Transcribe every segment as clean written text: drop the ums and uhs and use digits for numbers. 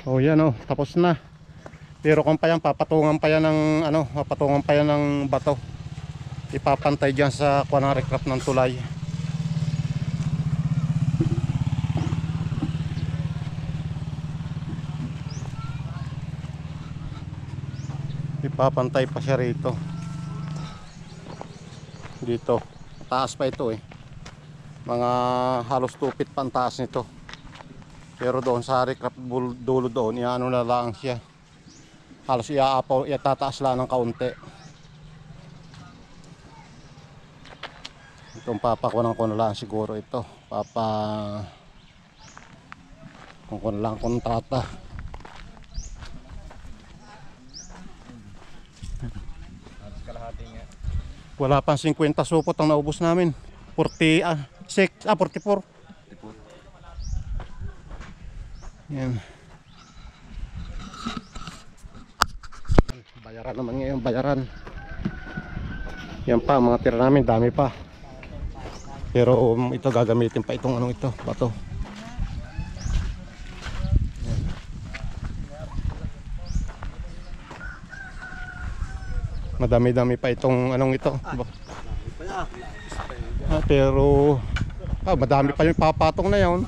Oh yan oh, tapos na. Pero kung pa yan, papatungan pa yan ng ano, papatungan pa yan ng bato. Ipapantay dyan sa kuha ng recraft ng tulay. Ipapantay pa siya rito. Dito, taas pa ito eh. Mga halos 2 feet pantaas nito. Pero doon sa recraft dulo doon, iano na lang siya. Halos iaapaw, itataas lang ng kaunti. Itong papakunan ko na lang siguro ito. Kung na lang kontrata. Wala pang 50 supot ang naubos namin. 44. Yan. Bayaran naman ngayon, bayaran. Yan pa, mga tira namin, dami pa. Pero ito gagamitin pa itong anong ito, bato. Yan. Madami-dami pa itong anong ito. Pero madami pa yung papatong na yun.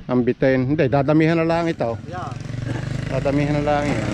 Ang bitin. Hindi, dadamihan na lang ito. Dadamihan na lang yan.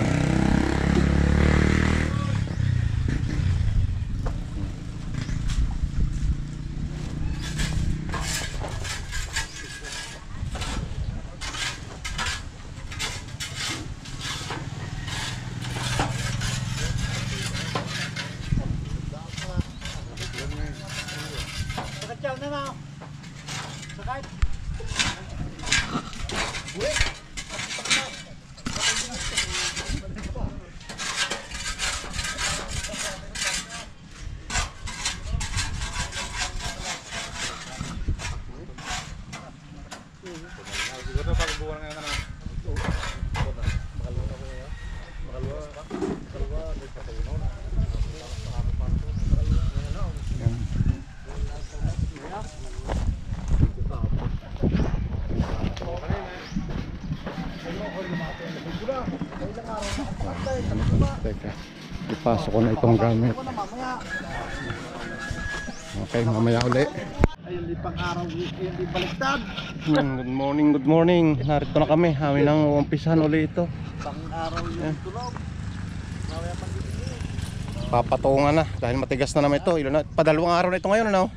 Teka, ipasok ko na itong gamit. Okay, mamaya uli. Ayun, di pang araw, hindi baliktad. Good morning, good morning. Narito na kami, kami nang umpisahan uli ito. Pang araw yung tulog. Mamaya pang gibigay. Papatungan na, dahil matigas na naman ito. Ilan na, padalawang araw na ito ngayon, ano?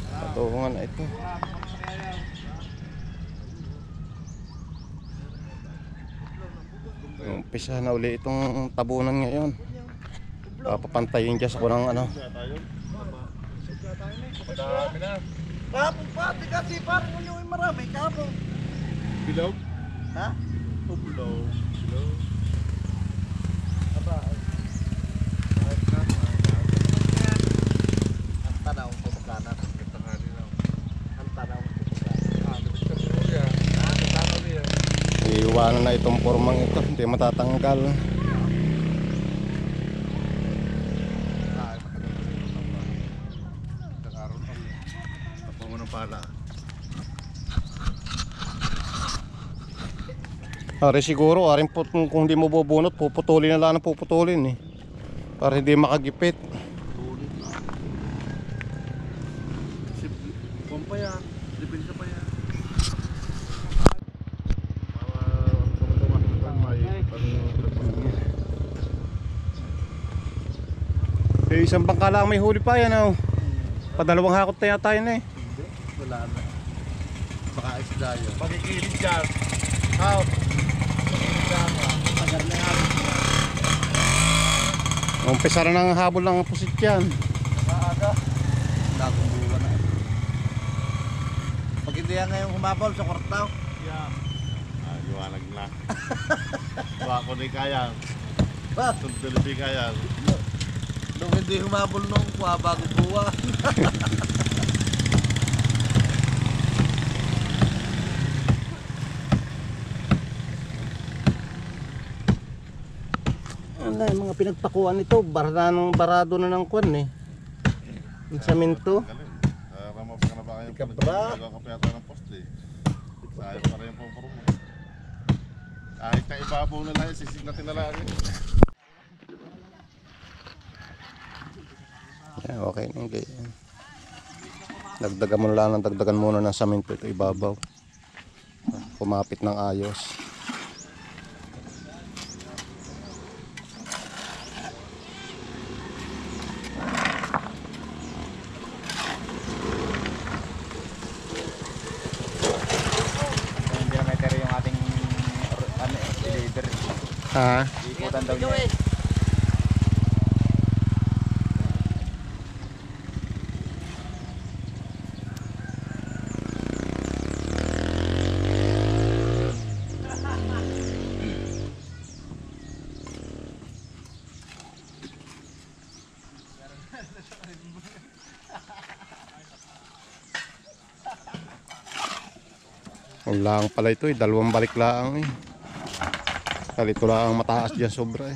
Patungan na ito. Umpisahan na uli itong tabunan ngayon. Papapantayin dyan sa kunang ano. Kapon pa, tiga si parang yung marami, kapon. Bilog? Ha? O bilog? Bilog? Aba, ang tanaw ko sa kanan. Ang tanaw ko sa kanan. Iiwanan na itong formang ito, hindi matatanggal. Ari siguro, arin po, kung hindi mo bubunot, puputulin na lang ang puputulin eh. Para hindi makagipit. Pompa yan, depensa pa yan. Eh, isang bangka lang may huli pa yan oh. Padalawang hakot na yata yun eh. Hindi, wala na. Baka isda yun. Magkikilig dyan. Out. Tagal na yan. Umpisa na ng habol ng pusit yan. Maaga. Dagong buwan na. Pag hindi yan ngayon humabol sa kwartaw. Yeah. Liwanag na. Baka ko di kaya. Ba? Tuntuli di kaya. Nung hindi humabol nung kuha bagong buwan. Ano, yung mga pinagpakuan nito, barado na ng kwan eh. Yung saminto. Galing. Ramap ka na ba kayo? Kabra. Nagkakapyata ng poste. Sayang pa rin yung pumpuro mo. Kahit na ibabaw na lang, sisig natin na lang. Yeah, okay na yung ganyan. Dagdagan mo na lang, dagdagan muna ng saminto ito ibabaw. Kumapit ng ayos. Hindi na meter yung ating deliver. Ha? Ikutan daw niya. Ang lang pala ito eh, dalawang balik lang eh. Kalito lang ang mataas dyan sobra eh.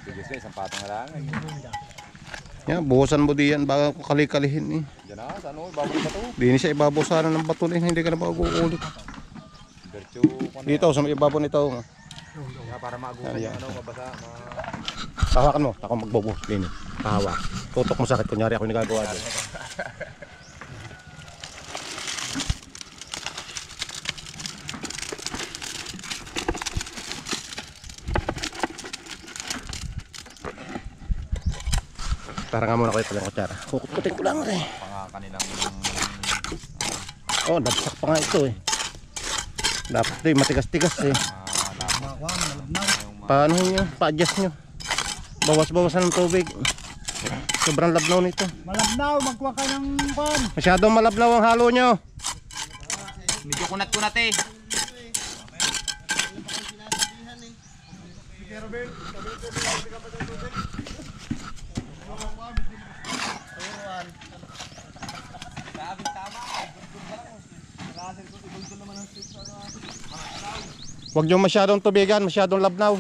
Bigis ka, isang patong na lang. Yan, buhusan mo diyan bago kalikalihin eh. Diyan na, sa ano, ibabalik ba ito? Di ni siya ibabaw sana ng bato eh, hindi ka na maguulit. Virtue, Dito sa may ibabaw nito. para maagutan Yan, yung ano, mabasa. Hawakan mo, ako magbubuhos din eh. Hawak. Tutok mo sakit, kunyari ako yung nagagawa doon. Tara nga muna ko ito lang kutsara. Kukutin ko lang eh. Pang kanilang... Oh, nabsak pa nga ito eh. Dapat ito eh, matigas-tigas eh. Paano nyo? Pa-adjust nyo. Bawas-bawasan ng tubig. Sobrang labnaw nito. Malabnaw, magkuha ka ng pan. Masyadong malabnaw ang halo nyo. Medyo kunat-kunat eh. Huwag nyo masyadong tubigan, masyadong labnaw.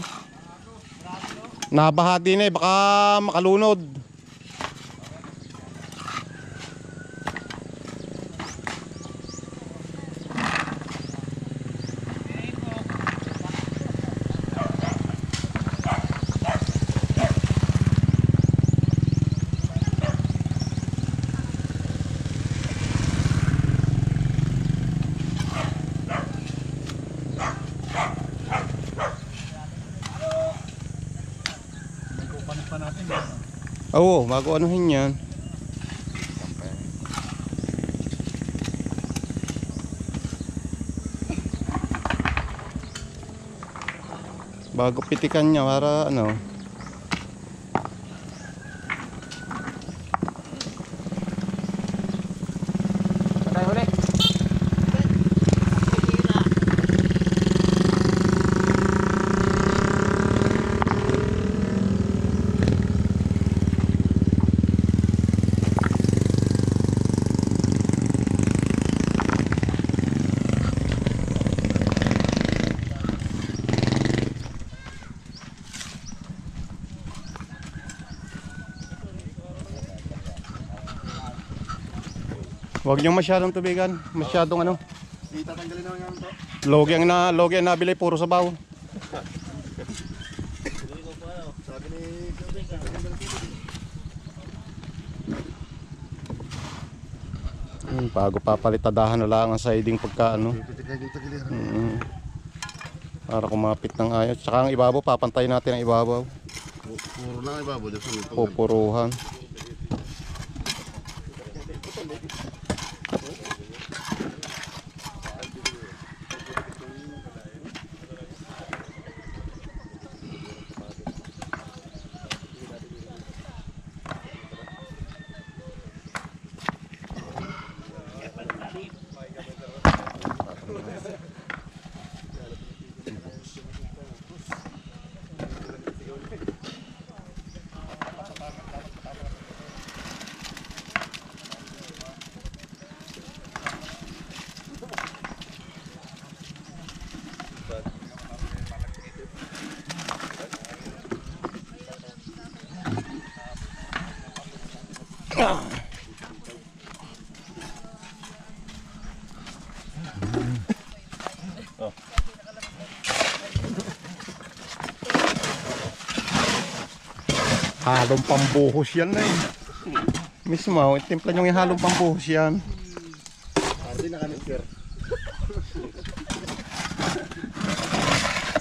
Nabaha din eh, baka makalunod. Oo, bago anuhin yan. Bago pitikan niya para ano. Patay huli. Huwag niyo masyadong tubigan, masyadong ano. Itatanggalin naman yan ito. Logi ang nabili puro sabaw. Sabi ni... Bago papalitadahan na lang ang siding pagka ano. Pitikay dito giliran. Para kumapit ng ayos. Tsaka ang ibabaw, papantay natin ang ibabaw. Puro lang ibabaw dyan sa ito. Pupuruhan. Halong pambuhos yan na eh. Mismo, timpla nyo yung halong pambuhos yan. Hindi na kami, sir.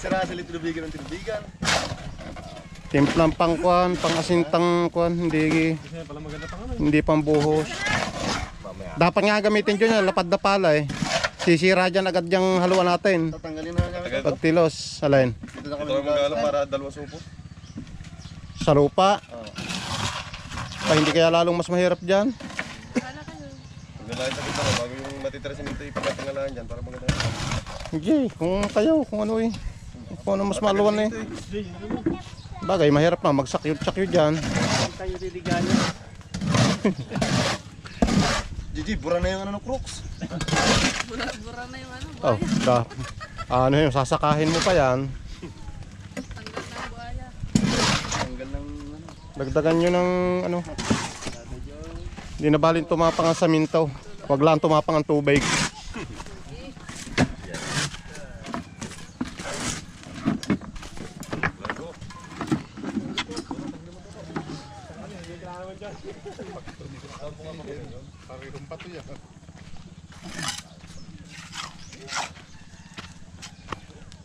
Sira sa tinubigan ng tinubigan. Timplang pangkuan, pangasintang kuan, hindi pambuhos. Dapat nga gamitin dyan, lapad na pala eh. Sisira dyan agad yung haluan natin. Tatanggalin na namin. Pagtilos, alin? Dito na kami. Ito ang magalo para dalawa supo. Sa lupa. Pa hindi kaya lalong mas mahirap dyan. Pagdalain sa kita bago yung matitira simento ipagkatangalaan dyan para maganda. Hindi, kung kayo, kung ano eh. Kung ano mas maluwan eh. Bagay, mahirap na, magsakyod-sakyod dyan. Tayo diligayan. Gigi, bura na yung ano ng crooks. Bura na yung ano, Oh, ano yun, sasakahin mo pa yan. tanggal na buhaya. Tanggal ng ano. Dagdagan nyo ng ano. Hindi na balin tumapang ang saminto. Huwag lang tumapang ang tubig.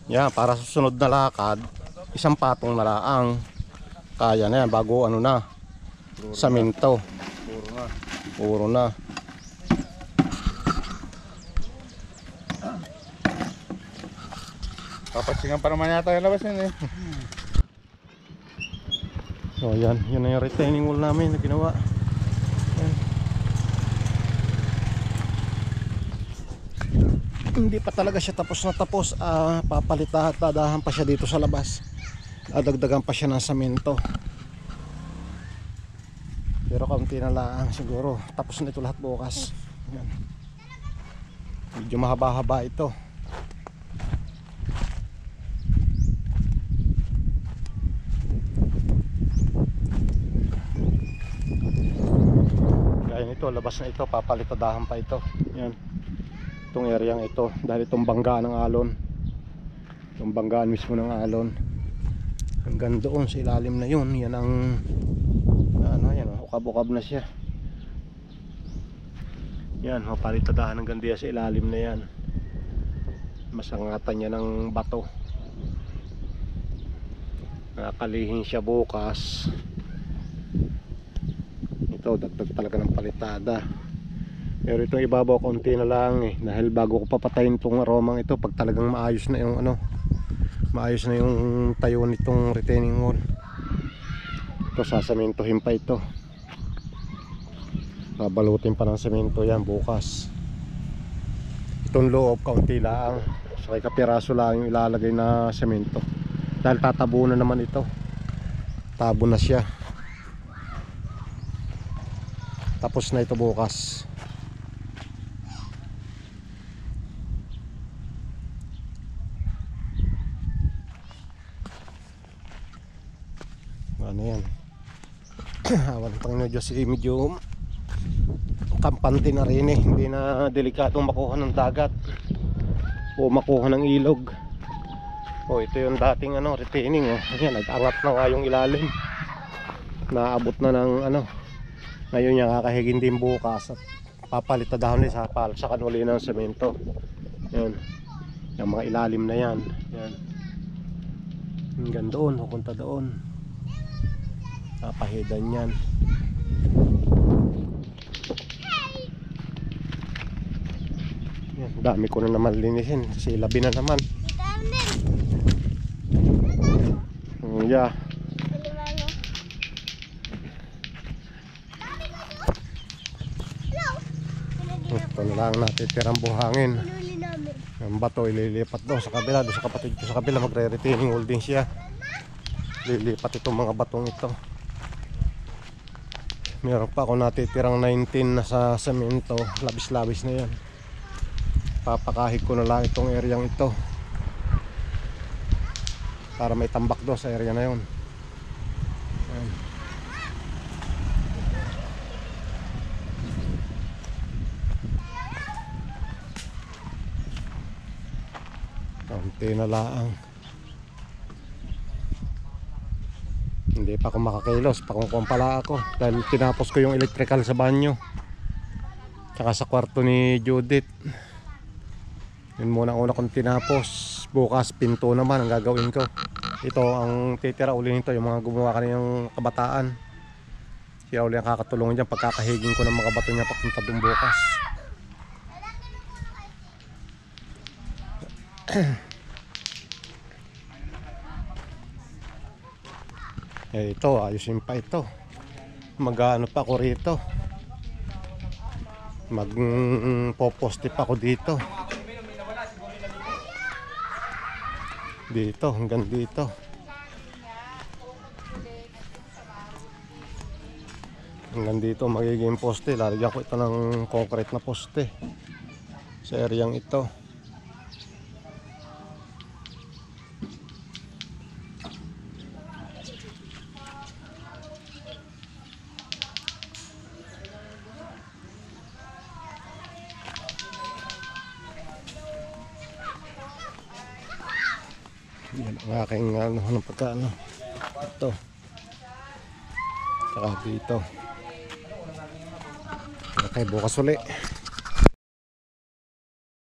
Yan, para sa susunod na lakad, isang patong na laang. Kaya na yan, bago ano na, saminto. Puro na. Puro na. Papatsingan pa naman yata yung labas yun eh. So yan, yun na yung retaining wall namin na ginawa. Yan. Hindi pa talaga siya tapos na tapos. Papalitadahan pa siya dito sa labas. Dagdagan pa siya ng semento. Pero kaunti na lang siguro. Tapos na ito lahat bukas. Yan. Medyo mahaba-haba ito. Ito, labas na ito, papalitadahan pa ito. Yan. Itong areang ito, dahil itong banggaan ng alon. Itong banggaan mismo ng alon. Hanggang doon sa ilalim na yun, yan ang ano, yan, ukab-ukab na siya. Yan, mapalitadahan hanggang diya sa ilalim na yan. Masangatan niya ng bato. Nakakalihin siya bukas. Dagdag talaga ng palitada. Pero itong ibabaw konti na lang eh, dahil bago ko papatayin itong aromang ito, pag talagang maayos na yung ano, maayos na yung tayo nitong retaining wall, ito sasamintuhin pa ito, babalutin pa ng semento yan bukas. Itong loob kaunti lang, so kay kapiraso lang yung ilalagay na semento dahil tatabunan naman ito, tabo na siya. Tapos na ito bukas. Ano yan? Awan pang Diyos, medyo kampante na rin eh. Hindi na delikatong makuha ng dagat o makuha ng ilog. O ito yung dating ano, retaining oh. Ayan, nag-angat na nga yung ilalim. Naabot na ng ano. Ngayon niya kakahigin din bukas at papalitadahan din sa palsakan uli ng semento. Yan. Yung mga ilalim na yan. Yan. Hanggang doon, pupunta doon. Papahidan yan. Yan. Dami ko na naman linisin. Kasi labi na naman. Yeah. Ito na lang natitirang buhangin. Ang bato ililipat doon sa kabila. Doon sa kapatid ko sa kabila magre-retaining wall din siya. Lilipat itong mga batong ito. Meron pa ako natitirang 19 na sa semento. Labis-labis na yan. Papakahig ko na lang itong areang ito para may tambak doon sa area na yun. Ayan. konti na laang. Hindi pa ako makakilos, pakungkuhan pala ako dahil tinapos ko yung electrical sa banyo tsaka sa kwarto ni Judith. Yun muna una kong tinapos. Bukas pinto naman ang gagawin ko. Ito ang titira uli nito, yung mga gumawa kanina kabataan. Siya uli ang kakatulungan dyan pagkakahiging ko ng mga bato niya papunta dun bukas. Eh ito, ayusin pa ito. Mag-ano pa ako rito. Mag-poposte pa ako dito. Dito, hanggang dito. Hanggang dito magiging poste. Lalagyan ko ito ng concrete na poste sa areang ito. Yan ang aking ano pagkaano. Ito. Saka dito. Okay, bukas ulit.